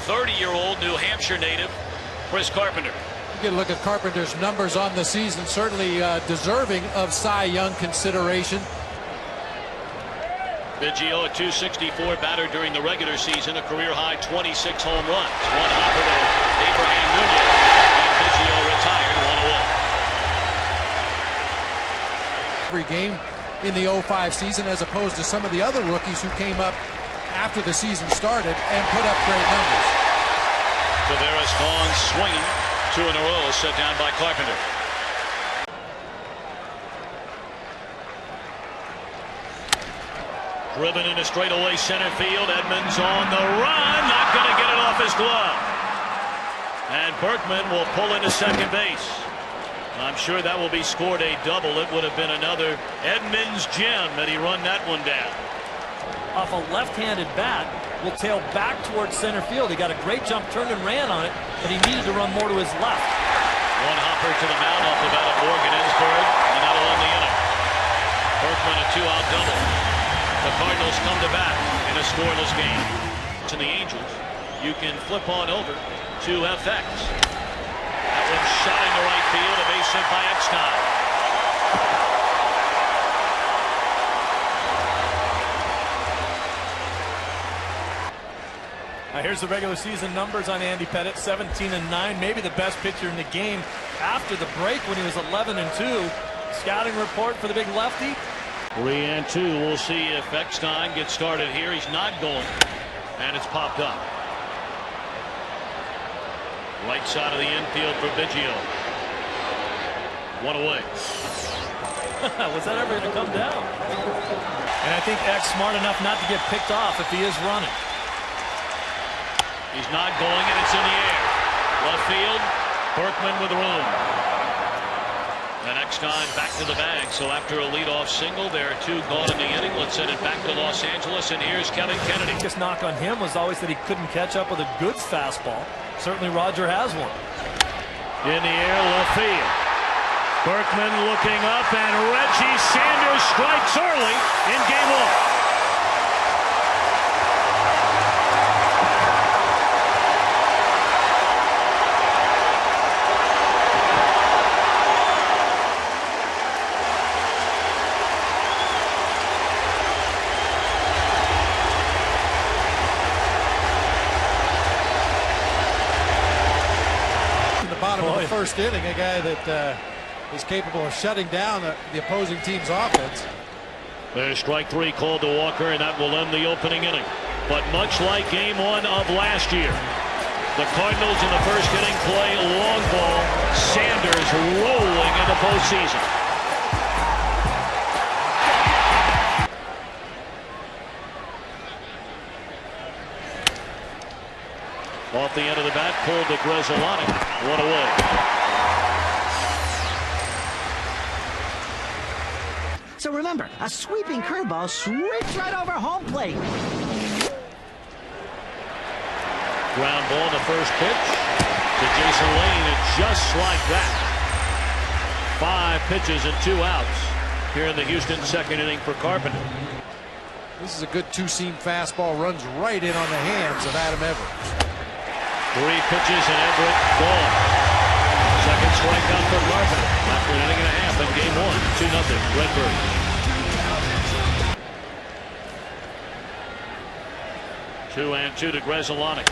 30-year-old New Hampshire native, Chris Carpenter. You get a look at Carpenter's numbers on the season, certainly deserving of Cy Young consideration. Biggio at .264 batted during the regular season, a career-high 26 home runs. One hopper to Abraham Nunez, and Biggio retired 1-0. Every game in the 05 season, as opposed to some of the other rookies who came up after the season started and put up great numbers. Taveras gone swinging. 2 in a row set down by Carpenter. Driven into straightaway center field. Edmonds on the run. Not going to get it off his glove. And Berkman will pull into second base. I'm sure that will be scored a double. It would have been another Edmonds gem had he run that one down. Off a left-handed bat, will tail back towards center field. He got a great jump, turned and ran on it, but he needed to run more to his left. One hopper to the mound off the bat of Morgan Ensberg, and that'll end the inning. Berkman a 2-out double. The Cardinals come to bat in a scoreless game. To the Angels, you can flip on over to FX. That one shot into right field, a base hit by Eckstein. Here's the regular season numbers on Andy Pettitte: 17-9, maybe the best pitcher in the game after the break when he was 11-2. Scouting report for the big lefty. 3-2. We'll see if Eckstein gets started here. He's not going, and it's popped up. Right side of the infield for Biggio. One away. Was that ever going to come down? And I think Eck's smart enough not to get picked off if he is running. He's not going, and it's in the air. Left field, Berkman with room. And Eckstein back to the bag. So after a leadoff single, there are 2 gone in the inning. Let's send it back to Los Angeles, and here's Kevin Kennedy. The biggest knock on him was always that he couldn't catch up with a good fastball. Certainly Roger has one. In the air, left field. Berkman looking up, and Reggie Sanders strikes early in game 1. Bottom of the first inning, a guy that is capable of shutting down the opposing team's offense. There's strike 3 called to Walker, and that will end the opening inning. But much like game 1 of last year, the Cardinals in the first inning play long ball. Sanders rolling into postseason. Off the end of the bat, pulled to Grzelcyk. 1 away. So remember, a sweeping curveball sweeps right over home plate. Ground ball in the first pitch to Jason Lane, and just like that, 5 pitches and 2 outs here in the Houston second inning for Carpenter. This is a good 2-seam fastball, runs right in on the hands of Adam Everett. 3 pitches and Everett gone. Second strikeout for Carpenter after an inning and a half in game 1. 2-0 Redbird. 2-2 to Grzelcyk.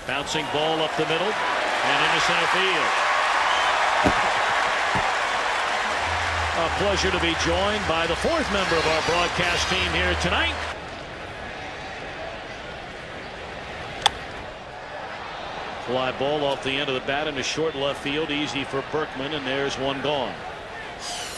Bouncing ball up the middle and into center field. A pleasure to be joined by the 4th member of our broadcast team here tonight. Fly ball off the end of the bat into short left field, easy for Berkman, and there's one gone.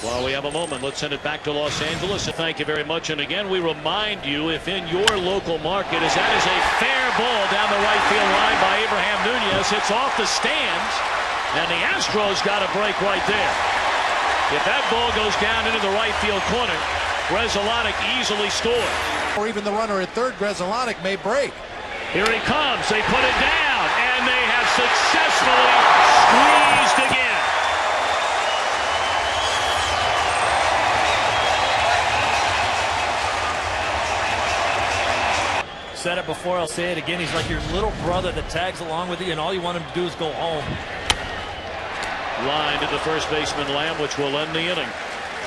While we have a moment, let's send it back to Los Angeles. Thank you very much. And again, we remind you, if in your local market, as that is a fair ball down the right field line by Abraham Nunez, it's off the stands, and the Astros got a break right there. If that ball goes down into the right field corner, Grzelcyk easily scores. Or even the runner at third, Grzelcyk may break. Here he comes. They put it down, and they have successfully squeezed again. Set it before, I'll say it again. He's like your little brother that tags along with you, and all you want him to do is go home. Line to the first baseman Lamb, which will end the inning.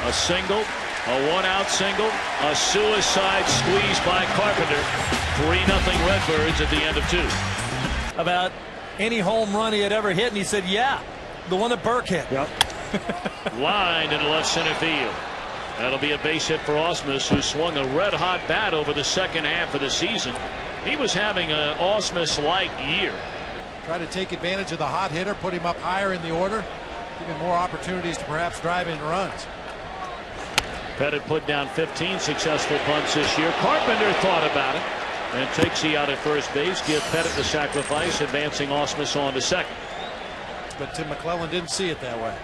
A single, a one-out single, a suicide squeeze by Carpenter. 3-0 Redbirds at the end of 2. About any home run he had ever hit, and he said, yeah, the one that Burke hit. Yep. Line into left center field. That'll be a base hit for Ausmus, who swung a red-hot bat over the second half of the season. He was having an Ausmus-like year. Try to take advantage of the hot hitter, put him up higher in the order, give him more opportunities to perhaps drive in runs. Pettitte put down 15 successful punts this year. Carpenter thought about it and takes he out at first base. Give Pettitte the sacrifice, advancing Ausmus on to second. But Tim McClellan didn't see it that way.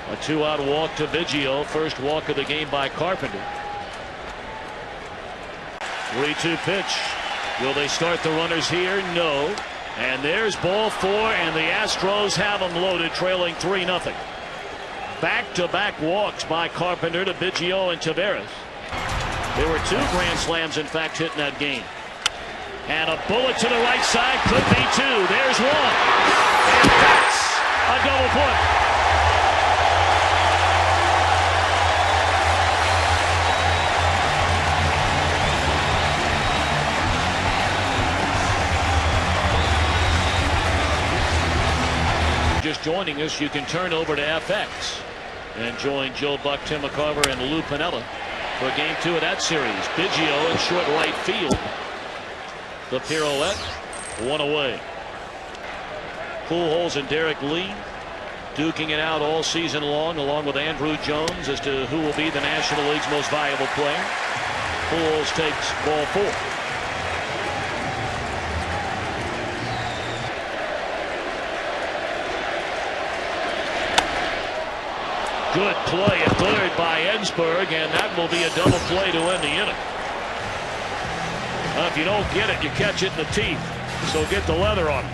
A 2-out walk to Biggio. First walk of the game by Carpenter. 3-2 pitch. Will they start the runners here? No. And there's ball 4, and the Astros have them loaded, trailing 3-0. Back-to-back walks by Carpenter to Biggio and Taveras. There were 2 grand slams, in fact, hit in that game. And a bullet to the right side, could be 2. There's 1. And that's a double play. Just joining us, you can turn over to FX and join Joe Buck, Tim McCarver, and Lou Piniella for game 2 of that series. Biggio in short right field. The pirouette, 1 away. Pujols and Derek Lee duking it out all season long, along with Andrew Jones, as to who will be the National League's most valuable player. Pujols takes ball 4. Good play at third by Ensberg, and that will be a double play to end the inning. If you don't get it, you catch it in the teeth. So get the leather on it.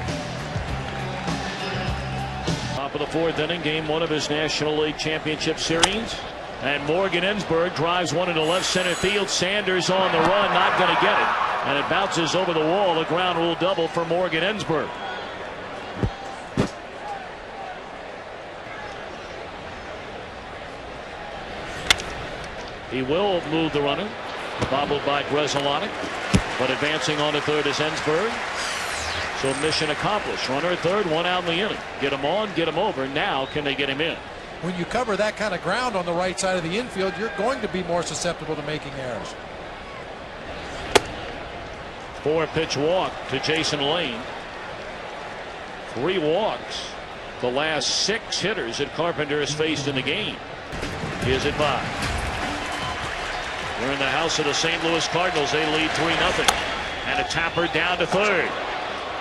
Top of the 4th inning, game 1 of his National League Championship Series. And Morgan Ensberg drives one into left center field. Sanders on the run, not going to get it. And it bounces over the wall. A ground rule double for Morgan Ensberg. He will move the runner, bobbled by Grzelcyk, but advancing on to third is Ensberg. So mission accomplished. Runner at third, 1 out in the inning. Get him on, get him over. Now can they get him in? When you cover that kind of ground on the right side of the infield, you're going to be more susceptible to making errors. 4-pitch walk to Jason Lane. 3 walks. The last 6 hitters that Carpenter has faced in the game. Here's at 5. We're in the house of the St. Louis Cardinals. They lead 3-0. And a tapper down to third.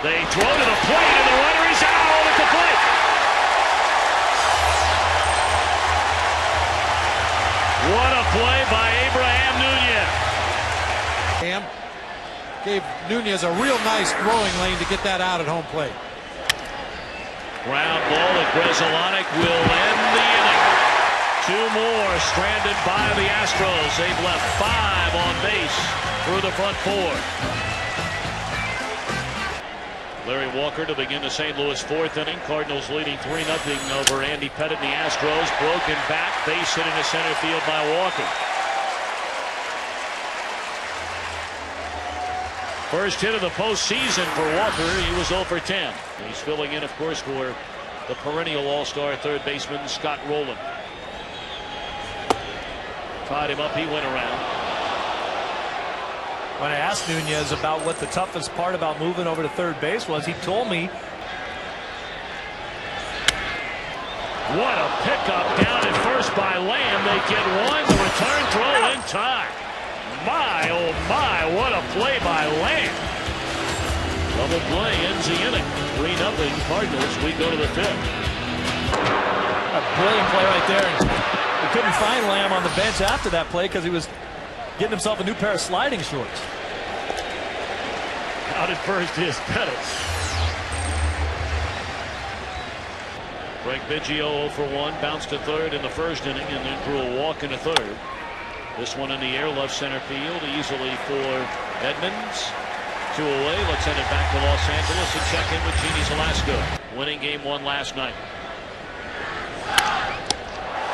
They throw to the plate, and the runner is out at the plate. What a play by Abraham Nunez. Gave Nunez a real nice throwing lane to get that out at home plate. Ground ball at Grzelcyk will end the inning. 2 more stranded by the Astros. They've left 5 on base through the front 4. Larry Walker to begin the St. Louis 4th inning. Cardinals leading 3-0 over Andy Pettitte and the Astros. Broken back, base hit into center field by Walker. First hit of the postseason for Walker. He was 0 for 10. He's filling in, of course, for the perennial all-star third baseman Scott Rowland. Tied him up, he went around. When I asked Nunez about what the toughest part about moving over to third base was, he told me. What a pickup down at first by Lamb. They get one. The return throw in time. My, oh my, what a play by Lamb. Double play ends the inning. 3-0 Cardinals. We go to the 5th. A brilliant play right there. We couldn't find Lamb on the bench after that play because he was getting himself a new pair of sliding shorts. Out at first is Pettitte. Greg Biggio 0 for 1, bounced to third in the first inning and then drew a walk into third. This one in the air, left center field, easily for Edmonds. 2 away. Let's send it back to Los Angeles and check in with Jeannie Zalasko. Winning game 1 last night.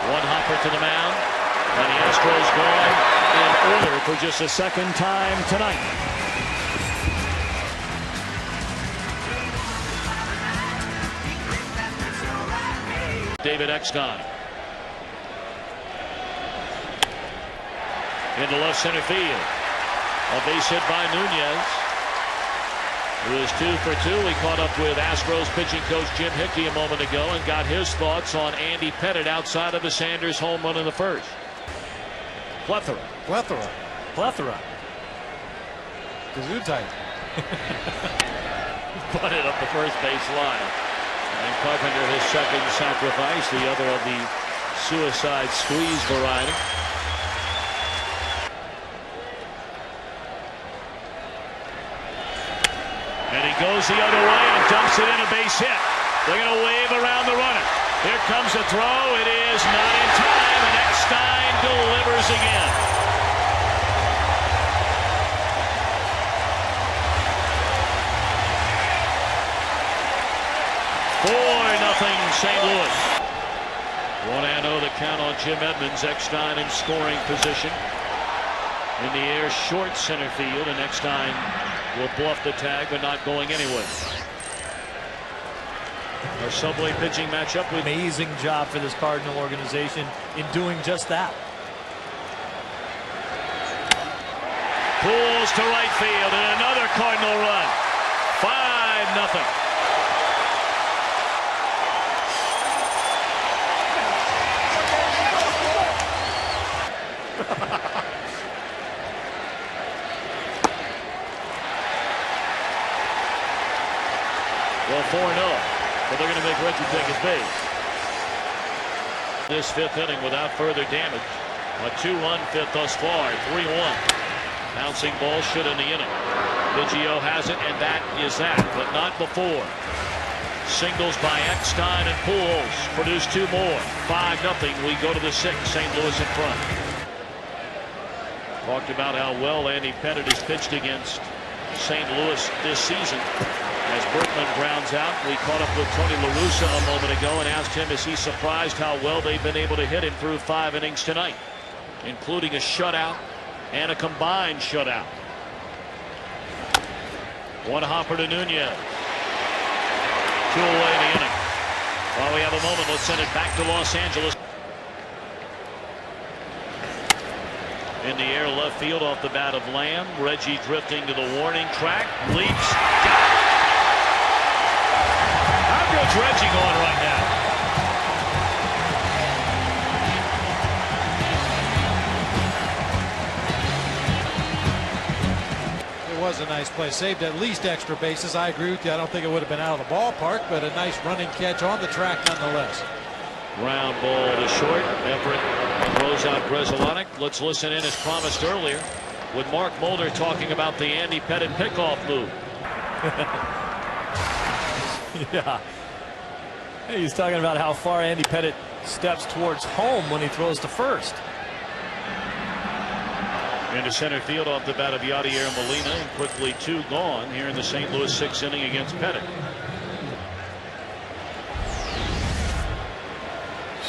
One hopper to the mound, and the Astros gone in order for just a second time tonight. David Exton into left center field. A base hit by Nunez. It was 2 for 2. We caught up with Astros pitching coach Jim Hickey a moment ago and got his thoughts on Andy Pettitte outside of the Sanders home run in the first. Plethora. Gesundheit. Bunted up the first base line. And Carpenter his second sacrifice, the other of the suicide squeeze variety. And he goes the other way and dumps it in, a base hit. They're going to wave around the runner. Here comes a throw. It is not in time, and Eckstein delivers again. St. Louis. 1-0 the count on Jim Edmonds. Eckstein in scoring position. In the air, short center field, and Eckstein will bluff the tag, but not going anywhere. Our Subway pitching matchup with amazing job for this Cardinal organization in doing just that. Pulls to right field, and another Cardinal run. 5-0. Well, 4-0, but they're going to make Reggie take his base. This 5th inning without further damage. A 2-run 5th thus far, 3-1. Bouncing ball should in the inning. Biggio has it, and that is that, but not before. Singles by Eckstein and Pujols produce 2 more. 5-0. We go to the 6th. St. Louis in front. Talked about how well Andy Pettitte has pitched against St. Louis this season. As Berkman grounds out, we caught up with Tony La Russa a moment ago and asked him, is he surprised how well they've been able to hit him through 5 innings tonight, including a shutout and a combined shutout. One hopper to Nunez. 2 away in the inning. While we have a moment, let's send it back to Los Angeles. In the air, left field off the bat of Lamb. Reggie drifting to the warning track. Leaps. Got it. How good's Reggie going right now? It was a nice play. Saved at least extra bases. I agree with you. I don't think it would have been out of the ballpark, but a nice running catch on the track nonetheless. Ground ball to short. Everett throws out Bresolonic. Let's listen in as promised earlier with Mark Mulder talking about the Andy Pettitte pickoff move. Yeah. He's talking about how far Andy Pettitte steps towards home when he throws to first. Into center field off the bat of Yadier Molina, and quickly 2 gone here in the St. Louis 6th inning against Pettitte.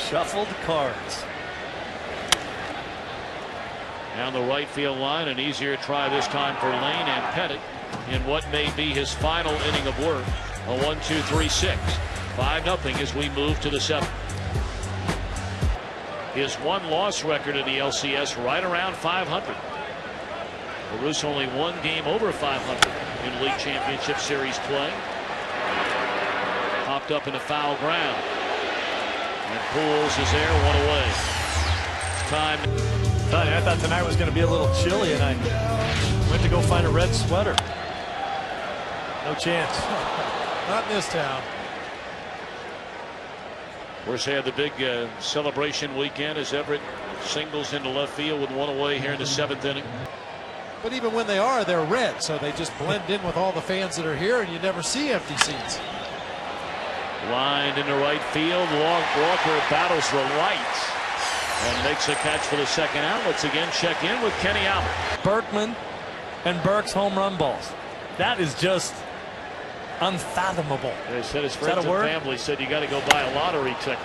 Shuffled cards. Down the right field line, an easier try this time for Lane and Pettitte in what may be his final inning of work. A 1-2-3-6. 5-0 as we move to the 7th. His 1-loss record in the LCS right around 500. LaRusse only 1 game over 500 in League Championship Series play. Popped up into foul ground. And Pujols is there, 1 away. It's time. I thought tonight was going to be a little chilly, and I went to go find a red sweater. No chance. Not in this town. Of course, they had the big celebration weekend as Everett singles into left field with 1 away here in the 7th inning. But even when they are, they're red, so they just blend in with all the fans that are here, and you never see empty seats. Lined into right field. Walker battles the lights. And makes a catch for the second out. Let's again check in with Kenny Albert. Berkman and Burke's home run balls. That is just unfathomable. They said his friends and family said you got to go buy a lottery ticket.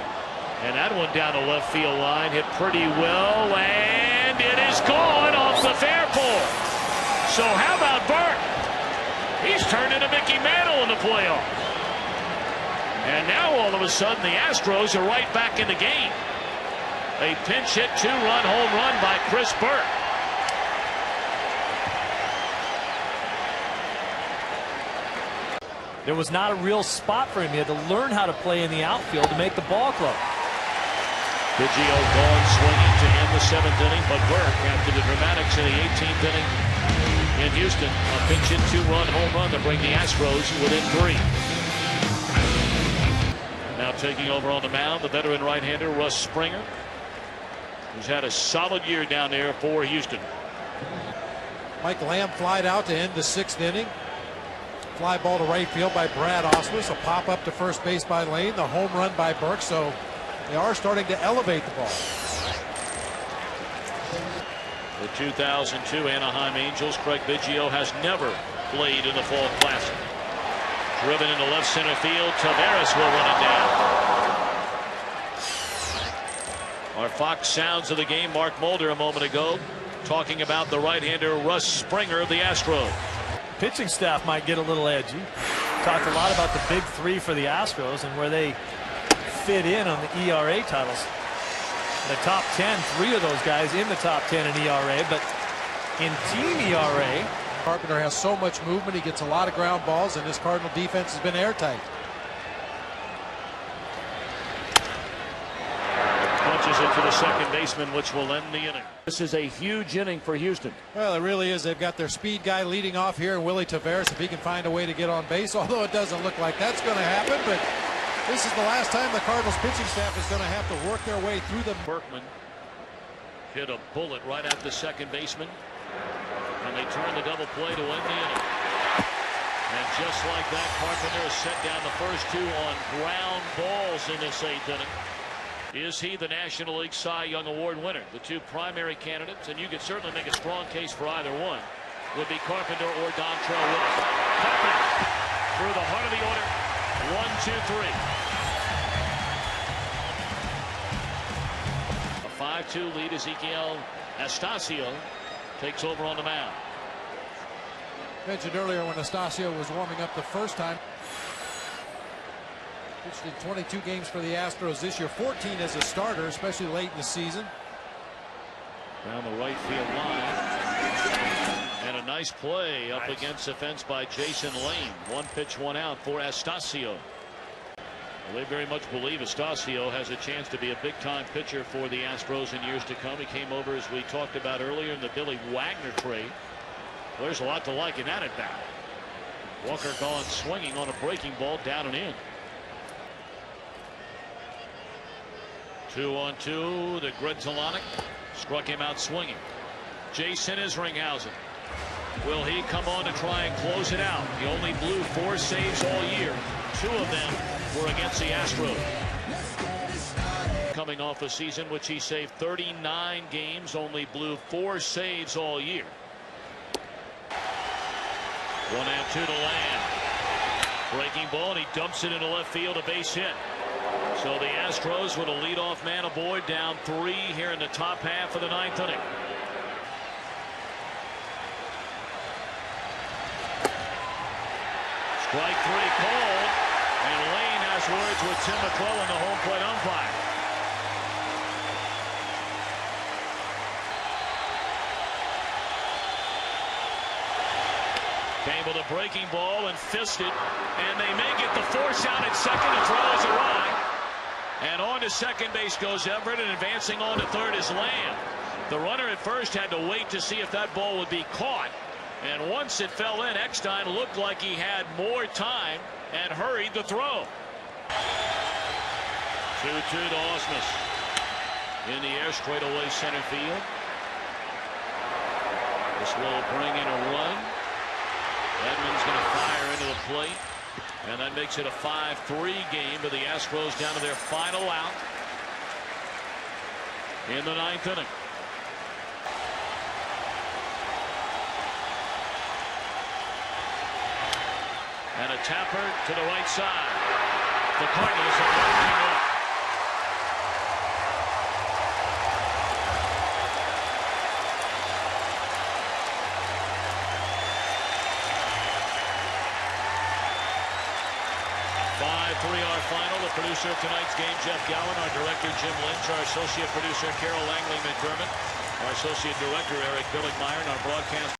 And that one down the left field line hit pretty well, and it is gone off the fair pole. So how about Burke? He's turned into Mickey Mantle in the playoffs. And now all of a sudden the Astros are right back in the game. A pinch hit two-run home run by Chris Burke. There was not a real spot for him. He had to learn how to play in the outfield to make the ball club. Biggio gone swinging to end the 7th inning, but Burke, after the dramatics in the 18th inning in Houston, a pinch hit two-run home run to bring the Astros within 3. Now taking over on the mound, the veteran right-hander Russ Springer, who's had a solid year down there for Houston. Mike Lamb flied out to end the 6th inning. Fly ball to right field by Brad Osmus. A pop up to first base by Lane. The home run by Burke. So they are starting to elevate the ball. The 2002 Anaheim Angels, Craig Biggio has never played in the Fall Classic. Driven into left center field. Taveras will run it down. Our Fox sounds of the game, Mark Mulder a moment ago, talking about the right-hander Russ Springer of the Astros. Pitching staff might get a little edgy. Talked a lot about the big three for the Astros and where they fit in on the ERA titles. The top 10, 3 of those guys in the top 10 in ERA, but in team ERA. Carpenter has so much movement. He gets a lot of ground balls, and this Cardinal defense has been airtight. Punches it to the second baseman, which will end the inning. This is a huge inning for Houston. Well, it really is. They've got their speed guy leading off here, Willie Taveras, if he can find a way to get on base, although it doesn't look like that's going to happen. But this is the last time the Cardinals pitching staff is going to have to work their way through the. Berkman hit a bullet right at the second baseman, and they turn the double play to end the inning. And just like that, Carpenter has set down the first 2 on ground balls in this 8th inning. Is he the National League Cy Young Award winner? The 2 primary candidates, and you could certainly make a strong case for either one, would be Carpenter or Dontrelle Willis. Carpenter through the heart of the order. 1, 2, 3. A 5-2 lead. Ezequiel Astacio takes over on the mound. Mentioned earlier when Astacio was warming up the first time. Pitched in 22 games for the Astros this year, 14 as a starter, especially late in the season. Down the right field line. And a nice play up against the fence by Jason Lane. 1 pitch, 1 out for Astacio. Well, they very much believe Astacio has a chance to be a big-time pitcher for the Astros in years to come. He came over, as we talked about earlier, in the Billy Wagner trade. Well, there's a lot to like in that at bat. Walker gone swinging on a breaking ball down and in. 2-on-2. The Grenzolonic struck him out swinging. Jason Isringhausen. Will he come on to try and close it out? He only blew 4 saves all year. 2 of them were against the Astros. Coming off a season which he saved 39 games, only blew 4 saves all year. 1-2 to Lamb. Breaking ball, and he dumps it into left field, a base hit. So the Astros with a leadoff man aboard, down 3 here in the top half of the 9th inning. Strike 3 called, and Lane has words with Tim McClellan, the home plate umpire. Came with a breaking ball and fisted, and they may get the force out at second. The throw is awry. And on to second base goes Everett, and advancing on to third is Lamb. The runner at first had to wait to see if that ball would be caught. And once it fell in, Eckstein looked like he had more time and hurried the throw. 2-2 to Osmus. In the air, straight away center field. This will bring in a run. Edmonds going to fire into the plate. And that makes it a 5-3 game, but the Astros down to their final out. in the 9th inning. And a tapper to the right side. The Cardinals are marching up. Our final. The producer of tonight's game, Jeff Gowan. Our director, Jim Lynch. Our associate producer, Carol Langley McDermott. Our associate director, Eric Billickmeyer. And our broadcast